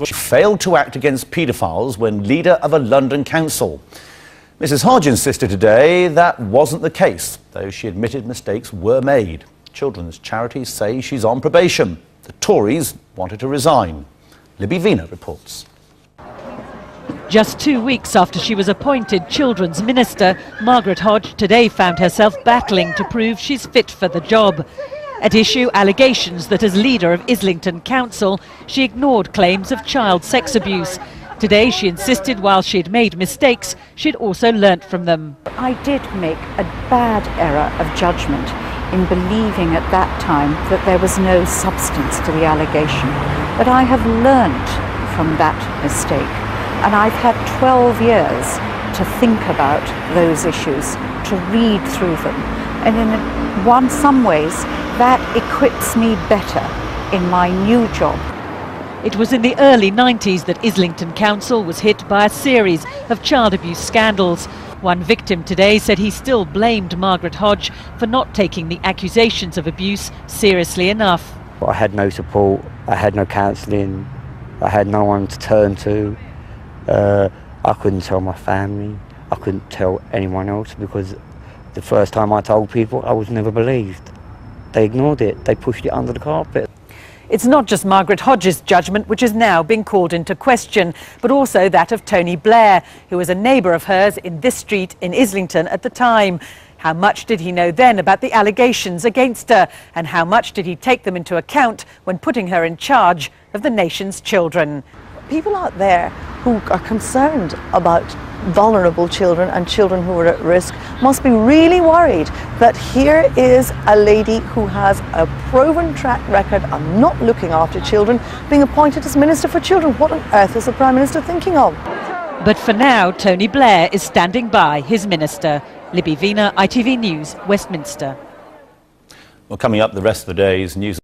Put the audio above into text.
She failed to act against paedophiles when leader of a London council. Mrs. Hodge insisted today that wasn't the case, though she admitted mistakes were made. Children's charities say she's on probation. The Tories wanted to resign. Libby Vina reports. Just 2 weeks after she was appointed Children's Minister, Margaret Hodge today found herself battling to prove she's fit for the job. At issue, allegations that as leader of Islington Council, she ignored claims of child sex abuse. Today, she insisted while she'd made mistakes, she'd also learnt from them. I did make a bad error of judgment in believing at that time that there was no substance to the allegation. But I have learnt from that mistake, and I've had 12 years to think about those issues, to read through them. And in some ways, that equips me better in my new job. It was in the early 90s that Islington Council was hit by a series of child abuse scandals. One victim today said he still blamed Margaret Hodge for not taking the accusations of abuse seriously enough. I had no support, I had no counselling, I had no one to turn to. I couldn't tell my family, I couldn't tell anyone else, because the first time I told people, I was never believed. They ignored it, they pushed it under the carpet. It's not just Margaret Hodge's judgment which is now being called into question, but also that of Tony Blair, who was a neighbour of hers in this street in Islington at the time. How much did he know then about the allegations against her, and how much did he take them into account when putting her in charge of the nation's children? People out there who are concerned about vulnerable children and children who are at risk must be really worried that here is a lady who has a proven track record of not looking after children being appointed as Minister for Children. What on earth is the Prime Minister thinking of? But for now, Tony Blair is standing by his minister. Libby Vina, ITV News, Westminster. Well, coming up the rest of the day's news.